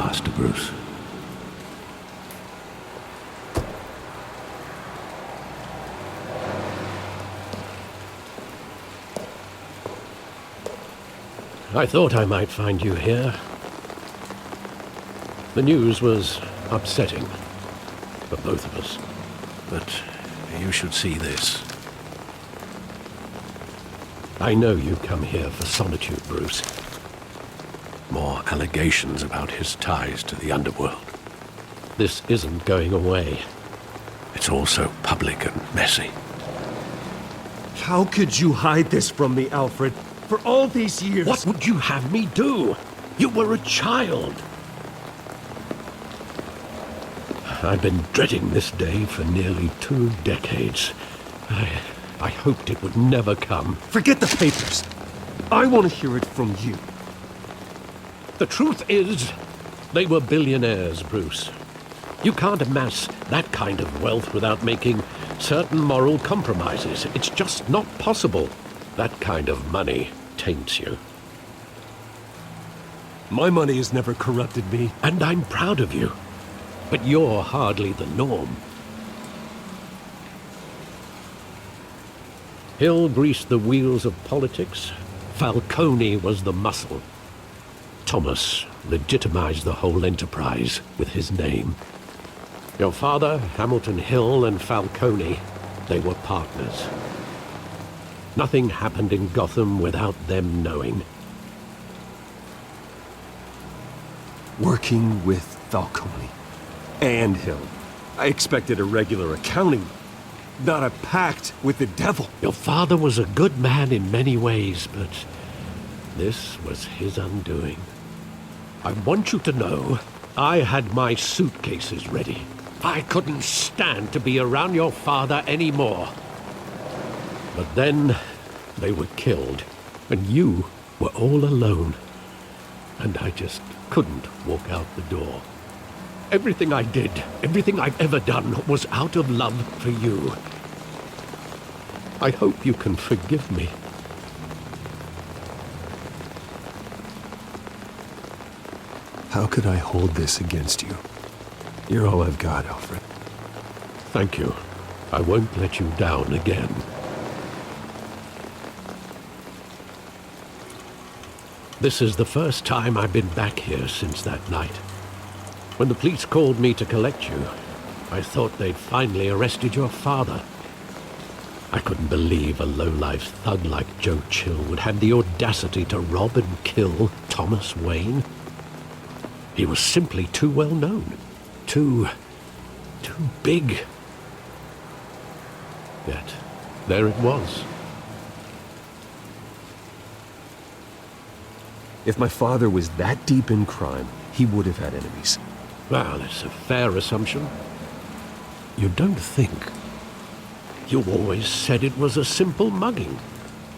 Master Bruce. I thought I might find you here. The news was upsetting for both of us. But you should see this. I know you come here for solitude, Bruce. More allegations about his ties to the underworld. This isn't going away. It's all so public and messy. How could you hide this from me, Alfred? For all these years... What would you have me do? You were a child. I've been dreading this day for nearly 2 decades. I hoped it would never come. Forget the papers. I want to hear it from you. The truth is, they were billionaires, Bruce. You can't amass that kind of wealth without making certain moral compromises. It's just not possible. That kind of money taints you. My money has never corrupted me. And I'm proud of you. But you're hardly the norm. Hill greased the wheels of politics. Falcone was the muscle. Thomas legitimized the whole enterprise with his name. Your father, Hamilton Hill, and Falcone, they were partners. Nothing happened in Gotham without them knowing. Working with Falcone and Hill. I expected a regular accounting, not a pact with the devil. Your father was a good man in many ways, but this was his undoing. I want you to know, I had my suitcases ready. I couldn't stand to be around your father anymore. But then, they were killed, and you were all alone. And I just couldn't walk out the door. Everything I did, everything I've ever done, was out of love for you. I hope you can forgive me. How could I hold this against you? You're all I've got, Alfred. Thank you. I won't let you down again. This is the first time I've been back here since that night. When the police called me to collect you, I thought they'd finally arrested your father. I couldn't believe a low-life thug like Joe Chill would have the audacity to rob and kill Thomas Wayne. He was simply too well known. Too big. Yet, there it was. If my father was that deep in crime, he would have had enemies. Well, it's a fair assumption. You don't think. You always said it was a simple mugging.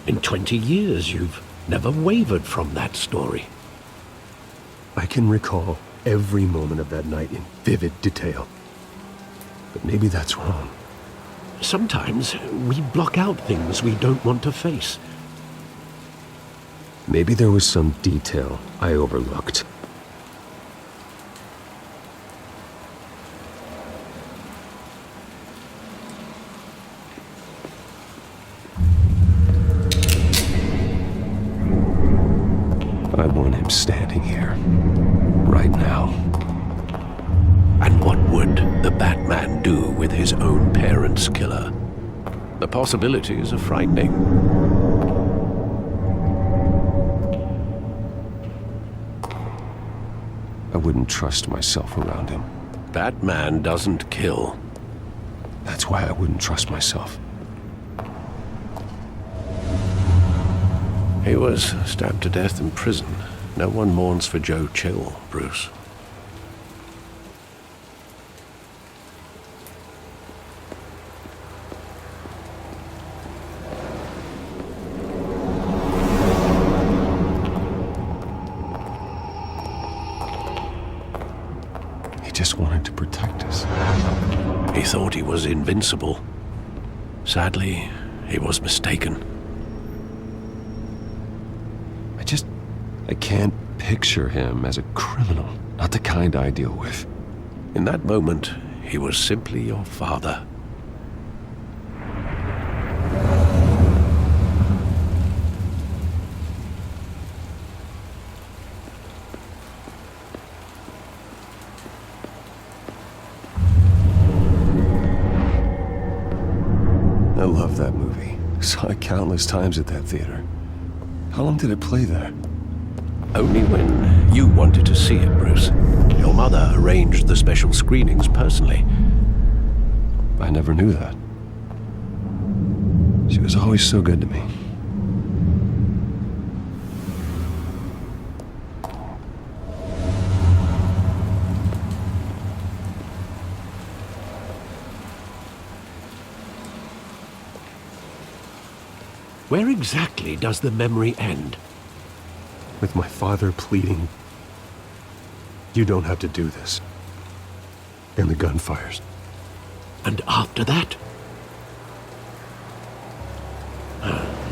In 20 years, you've never wavered from that story. I can recall every moment of that night in vivid detail. But maybe that's wrong. Sometimes we block out things we don't want to face. Maybe there was some detail I overlooked. I want him standing here, right now. And what would the Batman do with his own parents' killer? The possibilities are frightening. I wouldn't trust myself around him. Batman doesn't kill. That's why I wouldn't trust myself. He was stabbed to death in prison. No one mourns for Joe Chill, Bruce. He just wanted to protect us. He thought he was invincible. Sadly, he was mistaken. I can't picture him as a criminal. Not the kind I deal with. In that moment, he was simply your father. I love that movie. Saw it countless times at that theater. How long did it play there? Only when you wanted to see it, Bruce. Your mother arranged the special screenings personally. I never knew that. She was always so good to me. Where exactly does the memory end? With my father pleading, "You don't have to do this." And the gun fires. And after that?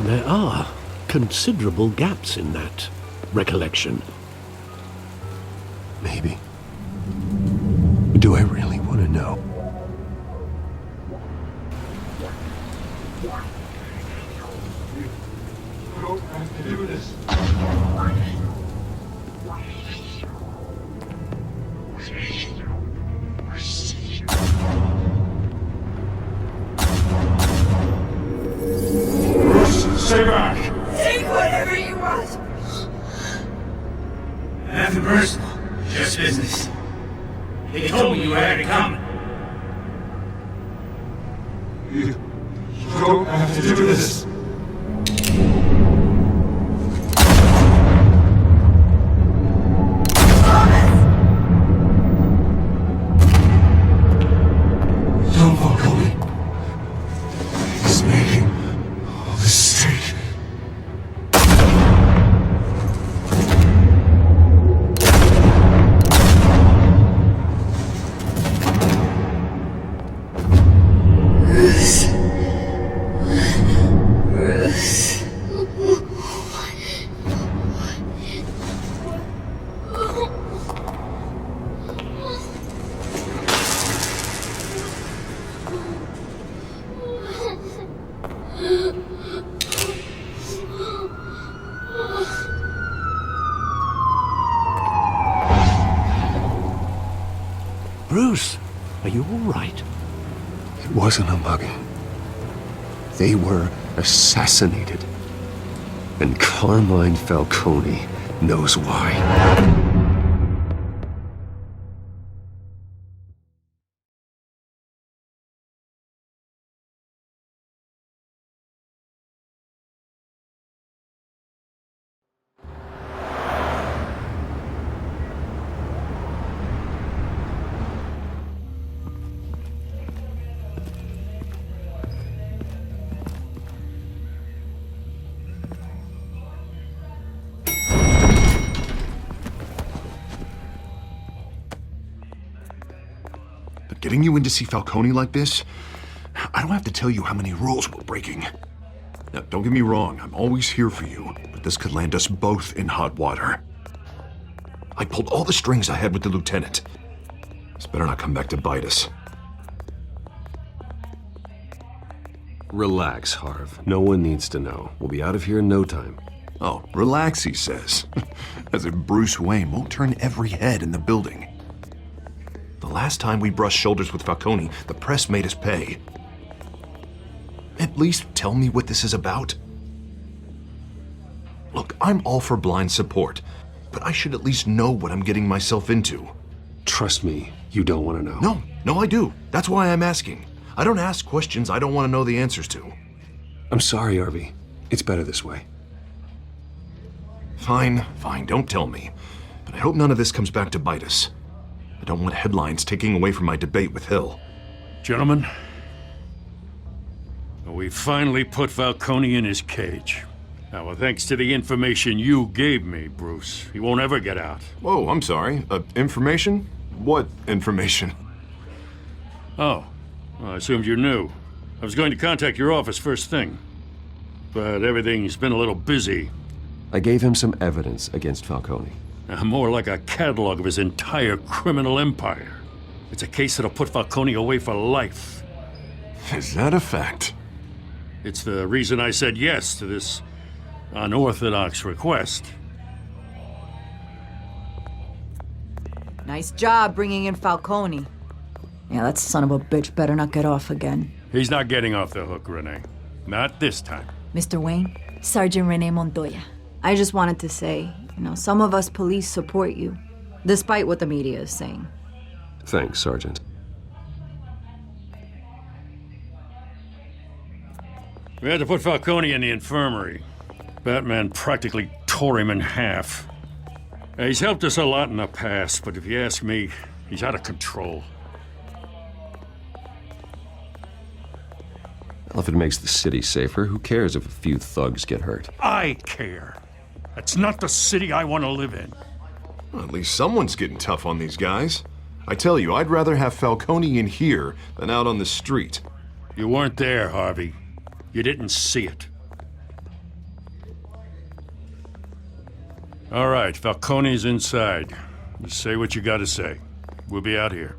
There are considerable gaps in that recollection. Maybe. Do I really want to know? Stay back! Take whatever you want. Nothing personal, just business. They told me you had it coming. You don't have to do this. Don't walk away. He's making all this straight. Bruce, are you all right? It wasn't a mugging. They were assassinated. And Carmine Falcone knows why. But getting you in to see Falcone like this, I don't have to tell you how many rules we're breaking. Now, don't get me wrong, I'm always here for you, but this could land us both in hot water. I pulled all the strings I had with the lieutenant. This better not come back to bite us. Relax, Harv. No one needs to know. We'll be out of here in no time. Oh, relax, he says. As if Bruce Wayne won't turn every head in the building. The last time we brushed shoulders with Falcone, the press made us pay. At least tell me what this is about. Look, I'm all for blind support, but I should at least know what I'm getting myself into. Trust me, you don't want to know. No, I do. That's why I'm asking. I don't ask questions I don't want to know the answers to. I'm sorry, Harvey. It's better this way. Fine, don't tell me. But I hope none of this comes back to bite us. I don't want headlines taking away from my debate with Hill. Gentlemen, we finally put Falcone in his cage. Now, thanks to the information you gave me, Bruce, he won't ever get out. Whoa, I'm sorry. Information? What information? Oh, well, I assumed you knew. I was going to contact your office first thing. But everything's been a little busy. I gave him some evidence against Falcone. More like a catalog of his entire criminal empire. It's a case that'll put Falcone away for life. Is that a fact? It's the reason I said yes to this unorthodox request. Nice job bringing in Falcone. Yeah, that son of a bitch better not get off again. He's not getting off the hook, Renee. Not this time. Mr. Wayne, Sergeant Renee Montoya. I just wanted to say, some of us police support you, despite what the media is saying. Thanks, Sergeant. We had to put Falcone in the infirmary. Batman practically tore him in half. He's helped us a lot in the past, but if you ask me, he's out of control. Well, if it makes the city safer, who cares if a few thugs get hurt? I care. That's not the city I want to live in. Well, at least someone's getting tough on these guys. I tell you, I'd rather have Falcone in here than out on the street. You weren't there, Harvey. You didn't see it. All right, Falcone's inside. You say what you gotta say. We'll be out here.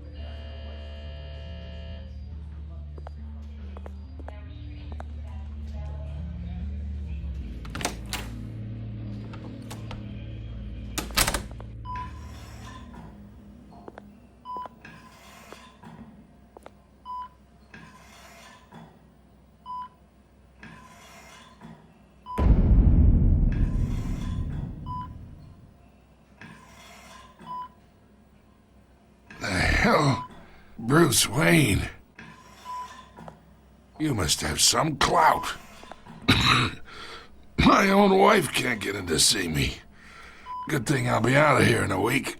Hell, Bruce Wayne. You must have some clout. My own wife can't get in to see me. Good thing I'll be out of here in a week.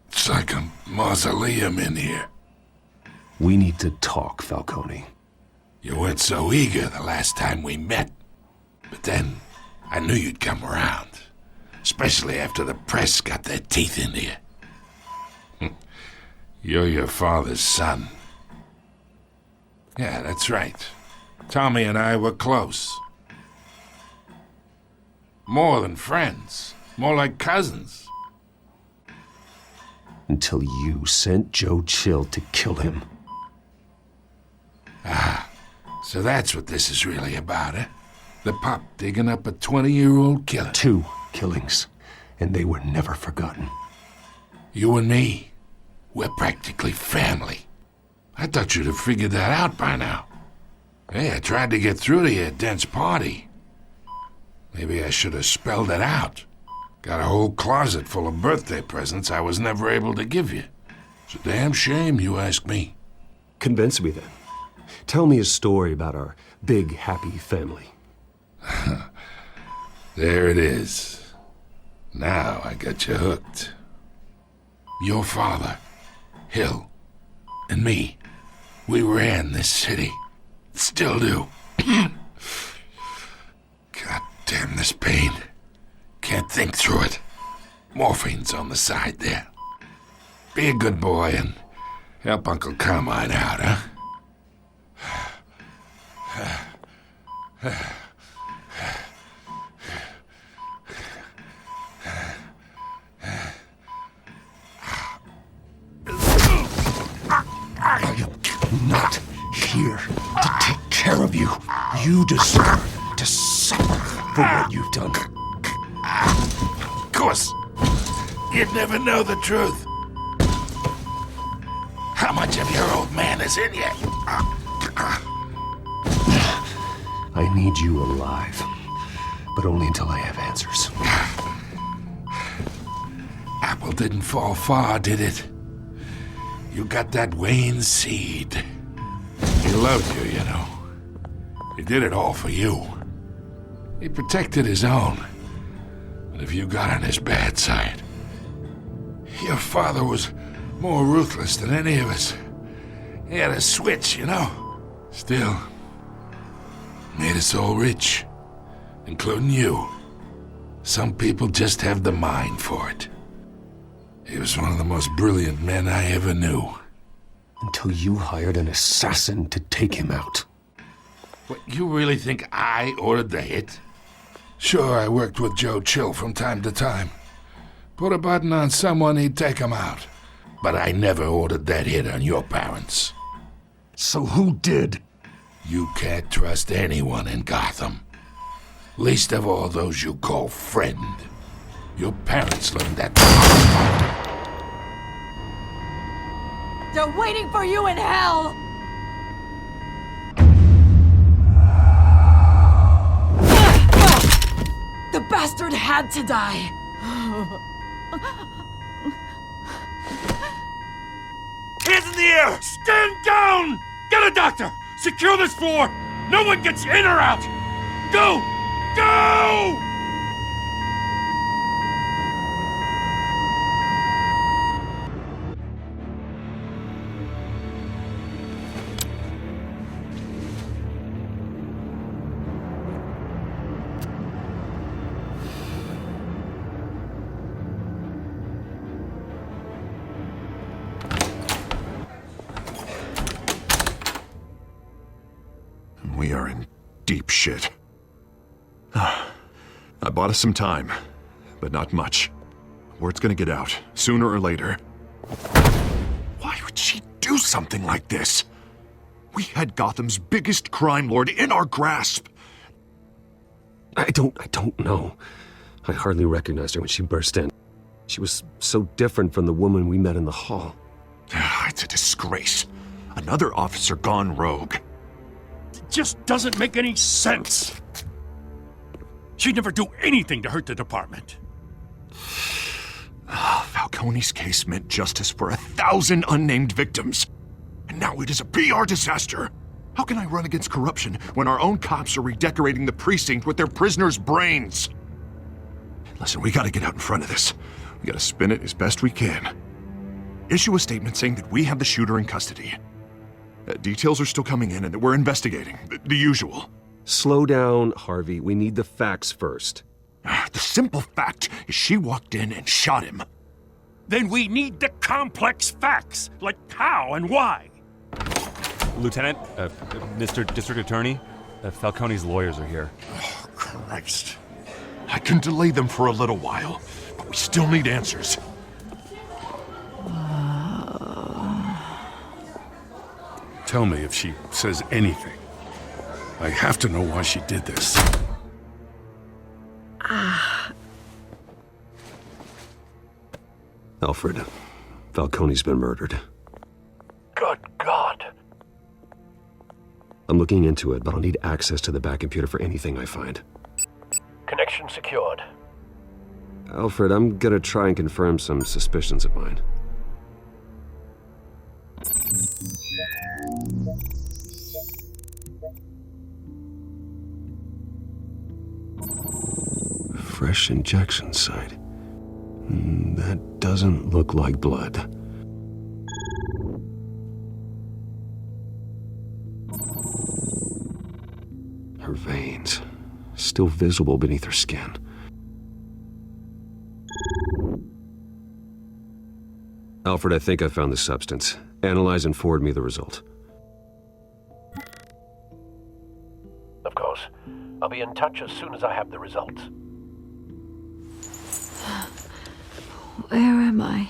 It's like a mausoleum in here. We need to talk, Falcone. You weren't so eager the last time we met. But then, I knew you'd come around. Especially after the press got their teeth into you. You're your father's son. Yeah, that's right. Tommy and I were close. More than friends. More like cousins. Until you sent Joe Chill to kill him. So that's what this is really about, eh? The pup digging up a 20-year-old killer. 2 killings, and they were never forgotten. You and me, we're practically family. I thought you'd have figured that out by now. Hey, I tried to get through to you at Dent's party. Maybe I should have spelled it out. Got a whole closet full of birthday presents I was never able to give you. It's a damn shame, you ask me. Convince me then. Tell me a story about our big, happy family. There it is. Now I got you hooked. Your father, Hill, and me, we ran this city. Still do. God damn this pain. Can't think through it. Morphine's on the side there. Be a good boy and help Uncle Carmine out, huh? I'm not here to take care of you. You deserve to suffer for what you've done. Of course. You'd never know the truth. How much of your old man is in you? I need you alive, but only until I have answers. Apple didn't fall far, did it? You got that Wayne seed. He loved you, you know. He did it all for you. He protected his own. But if you got on his bad side, your father was more ruthless than any of us. He had a switch, you know. Still, made us all rich, including you. Some people just have the mind for it. He was one of the most brilliant men I ever knew. Until you hired an assassin to take him out. What, you really think I ordered the hit? Sure, I worked with Joe Chill from time to time. Put a button on someone, he'd take him out. But I never ordered that hit on your parents. So who did? You can't trust anyone in Gotham. Least of all those you call friend. Your parents learned that. They're waiting for you in hell! The bastard had to die! Hands in the air! Stand down! Get a doctor! Secure this floor! No one gets in or out! Go! Go! We are in deep shit. I bought us some time, but not much. Word's gonna get out, sooner or later. Why would she do something like this? We had Gotham's biggest crime lord in our grasp. I don't know. I hardly recognized her when she burst in. She was so different from the woman we met in the hall. It's a disgrace. Another officer gone rogue. Just doesn't make any sense. She'd never do anything to hurt the department. Falcone's case meant justice for 1,000 unnamed victims. And now it is a PR disaster. How can I run against corruption when our own cops are redecorating the precinct with their prisoners' brains? Listen, we gotta get out in front of this. We gotta spin it as best we can. Issue a statement saying that we have the shooter in custody. Details are still coming in and that we're investigating. The usual. Slow down, Harvey. We need the facts first. The simple fact is she walked in and shot him. Then we need the complex facts, like how and why. Lieutenant, Mr. District Attorney, Falcone's lawyers are here. Oh, Christ. I can delay them for a little while, but we still need answers. Tell me if she says anything. I have to know why she did this. Alfred, Falcone's been murdered. Good God. I'm looking into it, but I'll need access to the back computer for anything I find. Connection secured. Alfred, I'm gonna try and confirm some suspicions of mine. Fresh injection site. That doesn't look like blood. Her veins, still visible beneath her skin. Alfred, I think I found the substance. Analyze and forward me the result. Of course. I'll be in touch as soon as I have the results. Where am I?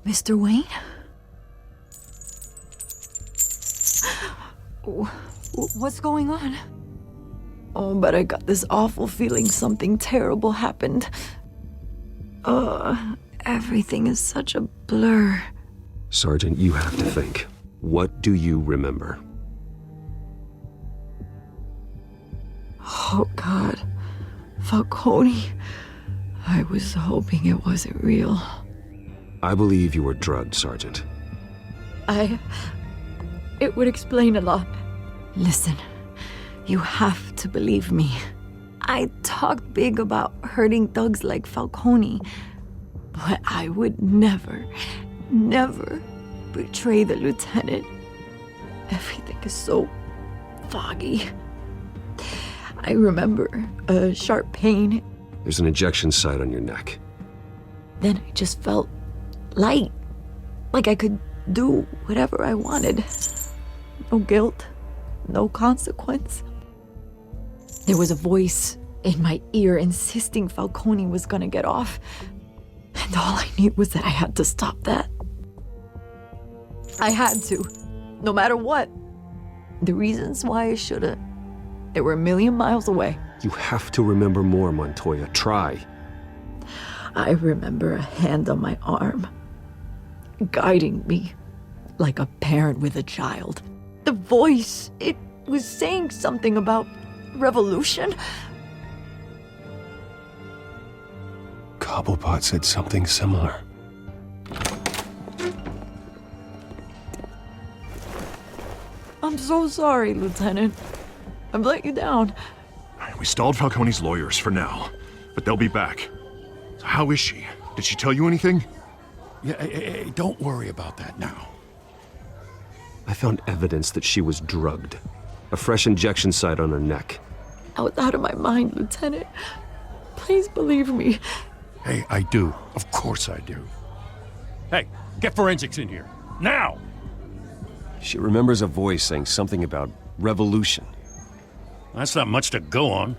Mr. Wayne? What's going on? Oh, but I got this awful feeling something terrible happened. Everything is such a blur. Sergeant, you have to think. What do you remember? Oh, God. Falcone. I was hoping it wasn't real. I believe you were drugged, Sergeant. It would explain a lot. Listen, you have to believe me. I talked big about hurting thugs like Falcone, but I would never betray the lieutenant. Everything is so foggy. I remember a sharp pain. There's an injection site on your neck. Then I just felt light, like I could do whatever I wanted. No guilt, no consequence. There was a voice in my ear insisting Falcone was gonna get off. And all I knew was that I had to stop that. I had to, no matter what. The reasons why I shouldn't, they were a million miles away. You have to remember more, Montoya. Try. I remember a hand on my arm, guiding me like a parent with a child. The voice, it was saying something about revolution. Cobblepot said something similar. I'm so sorry, Lieutenant. I've let you down. We stalled Falcone's lawyers for now, but they'll be back. So how is she? Did she tell you anything? Yeah, hey, don't worry about that now. I found evidence that she was drugged. A fresh injection site on her neck. I was out of my mind, Lieutenant. Please believe me. Hey, I do. Of course I do. Hey, get forensics in here. Now! She remembers a voice saying something about revolution. That's not much to go on.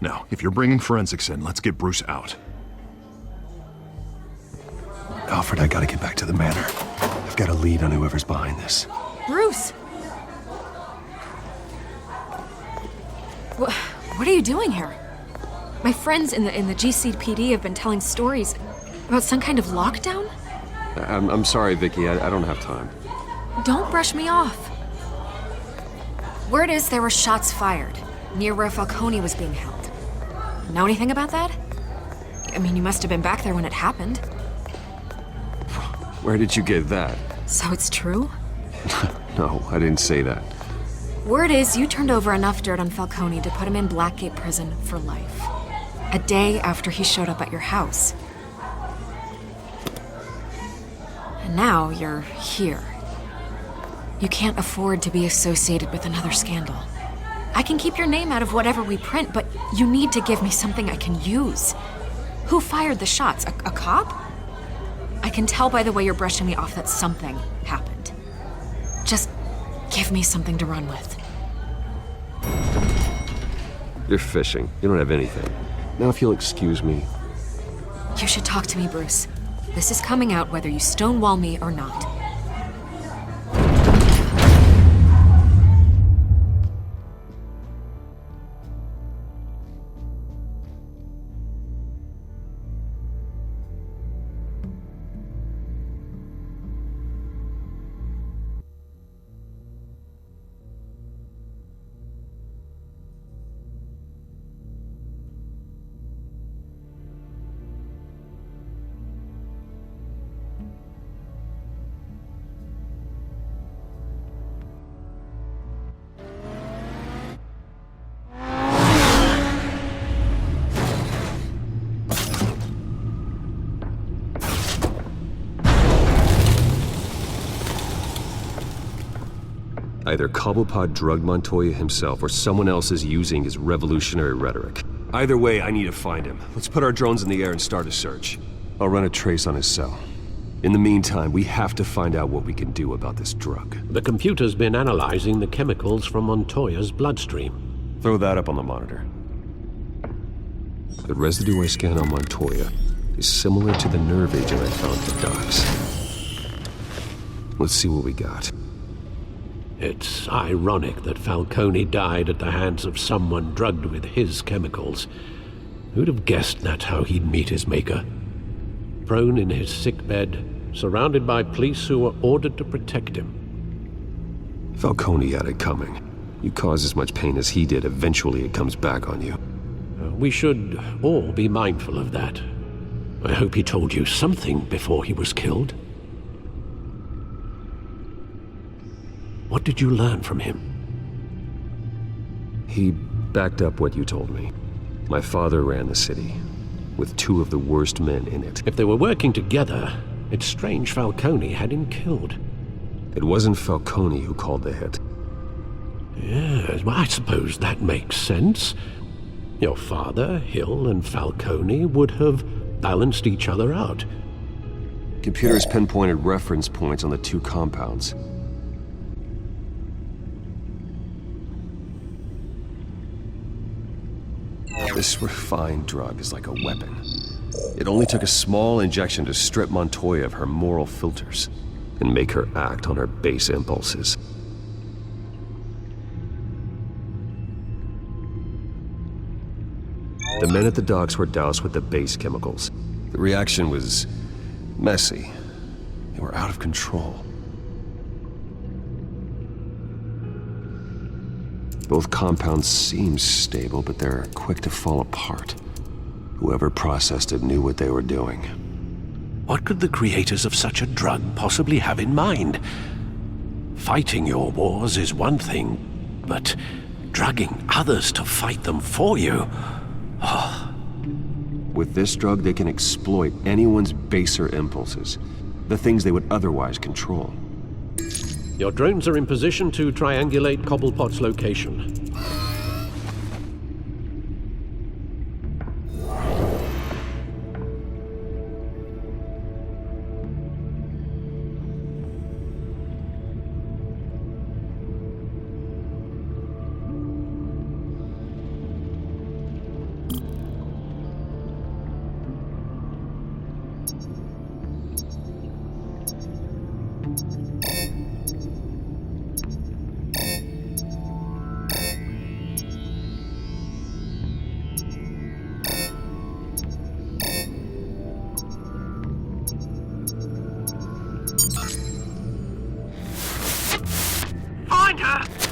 Now, if you're bringing forensics in, let's get Bruce out. Alfred, I gotta get back to the manor. I've got a lead on whoever's behind this. Bruce! What are you doing here? My friends in the GCPD have been telling stories about some kind of lockdown? I'm sorry, Vicky. I don't have time. Don't brush me off. Word is there were shots fired near where Falcone was being held. Know anything about that? I mean, you must have been back there when it happened. Where did you get that? So it's true? No, I didn't say that. Word is you turned over enough dirt on Falcone to put him in Blackgate Prison for life. A day after he showed up at your house. And now you're here. You can't afford to be associated with another scandal. I can keep your name out of whatever we print, but you need to give me something I can use. Who fired the shots? A cop? I can tell by the way you're brushing me off that something happened. Just give me something to run with. You're fishing. You don't have anything. Now if you'll excuse me. You should talk to me, Bruce. This is coming out whether you stonewall me or not. Either Cobblepot drugged Montoya himself or someone else is using his revolutionary rhetoric. Either way, I need to find him. Let's put our drones in the air and start a search. I'll run a trace on his cell. In the meantime, we have to find out what we can do about this drug. The computer's been analyzing the chemicals from Montoya's bloodstream. Throw that up on the monitor. The residue I scanned on Montoya is similar to the nerve agent I found at the docks. Let's see what we got. It's ironic that Falcone died at the hands of someone drugged with his chemicals. Who'd have guessed that's how he'd meet his maker? Prone in his sickbed, surrounded by police who were ordered to protect him. Falcone had it coming. You cause as much pain as he did, eventually it comes back on you. We should all be mindful of that. I hope he told you something before he was killed. What did you learn from him? He backed up what you told me. My father ran the city, with two of the worst men in it. If they were working together, it's strange Falcone had him killed. It wasn't Falcone who called the hit. Yes, well, I suppose that makes sense. Your father, Hill, and Falcone would have balanced each other out. Computers pinpointed reference points on the two compounds. This refined drug is like a weapon. It only took a small injection to strip Montoya of her moral filters and make her act on her base impulses. The men at the docks were doused with the base chemicals. The reaction was messy. They were out of control. Both compounds seem stable, but they're quick to fall apart. Whoever processed it knew what they were doing. What could the creators of such a drug possibly have in mind? Fighting your wars is one thing, but drugging others to fight them for you? With this drug, they can exploit anyone's baser impulses, the things they would otherwise control. Your drones are in position to triangulate Cobblepot's location.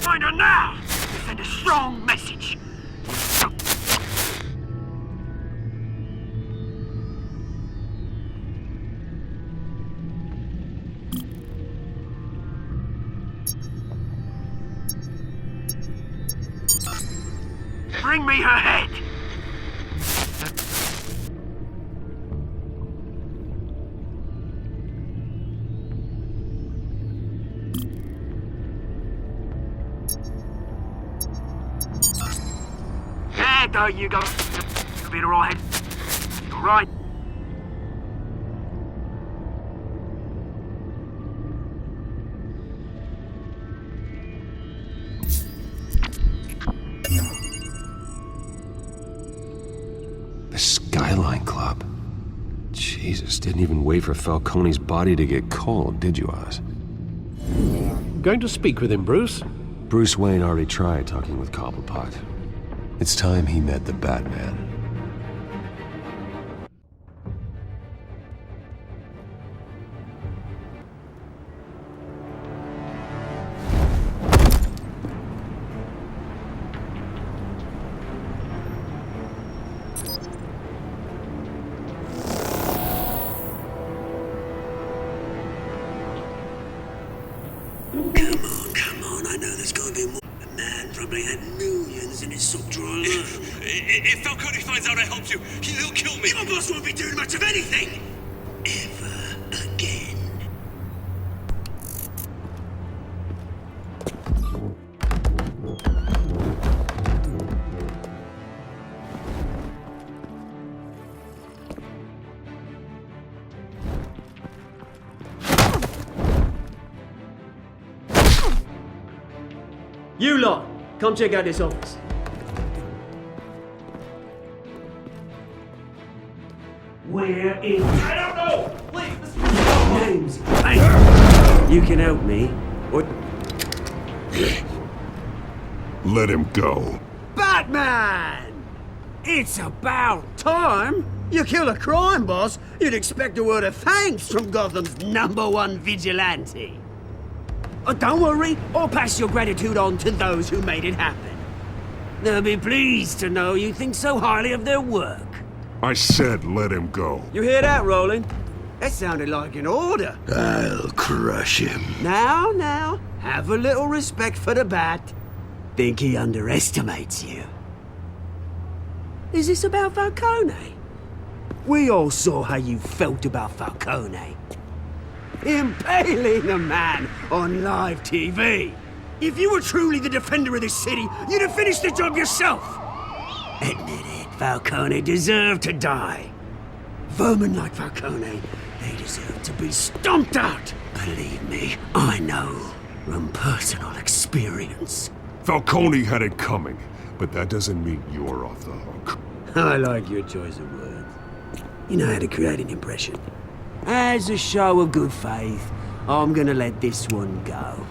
Find her now! Send a strong message. Bring me her head! There you go. You'll be alright. Alright. The Skyline Club. Jesus, didn't even wait for Falcone's body to get cold, did you, Oz? Going to speak with him, Bruce? Bruce Wayne already tried talking with Cobblepot. It's time he met the Batman. Come on, I know there's gotta be more. The man probably had millions in his sock drawer alone. If Falcone finds out I helped you, he'll kill me. Your boss won't be doing much of anything! Ever again. You lot, come check out this office. Where is... I don't know! Please, Names? Hey! You can help me, or... Let him go. Batman! It's about time! You kill a crime boss, you'd expect a word of thanks from Gotham's #1 vigilante. Oh, don't worry, I'll pass your gratitude on to those who made it happen. They'll be pleased to know you think so highly of their work. I said let him go. You hear that, Roland? That sounded like an order. I'll crush him. Now, have a little respect for the Bat. Think he underestimates you. Is this about Falcone? We all saw how you felt about Falcone. Impaling a man on live TV. If you were truly the defender of this city, you'd have finished the job yourself. Admit it, Falcone deserved to die. Vermin like Falcone, they deserve to be stomped out. Believe me, I know from personal experience. Falcone had it coming, but that doesn't mean you're off the hook. I like your choice of words. You know how to create an impression. As a show of good faith, I'm gonna let this one go.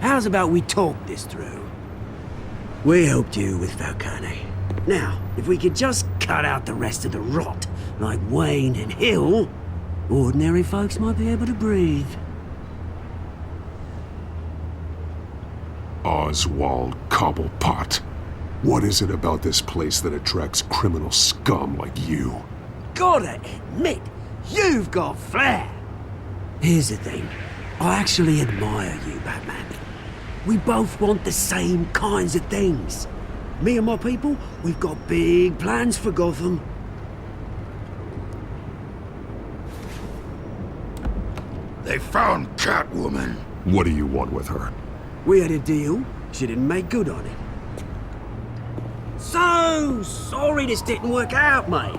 How's about we talk this through? We helped you with Falcone. Now, if we could just cut out the rest of the rot, like Wayne and Hill, ordinary folks might be able to breathe. Oswald Cobblepot. What is it about this place that attracts criminal scum like you? Gotta admit, you've got flair. Here's the thing. I actually admire you, Batman. We both want the same kinds of things. Me and my people, we've got big plans for Gotham. They found Catwoman. What do you want with her? We had a deal. She didn't make good on it. So sorry this didn't work out, mate.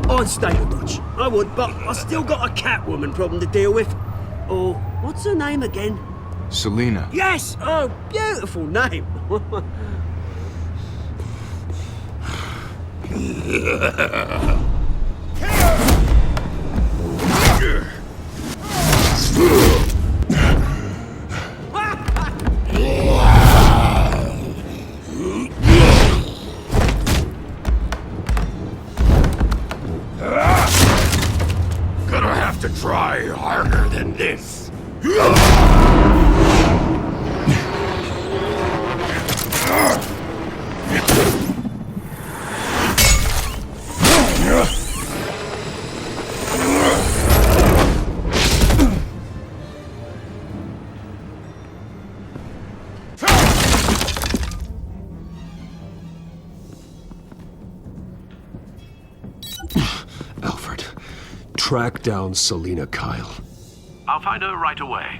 I'd stay the much. I would, but I still got a Catwoman problem to deal with. Or, what's her name again? Selina. Yes! Oh, beautiful name. Gonna have to try harder than this. Alfred, track down Selina Kyle. I'll find her right away.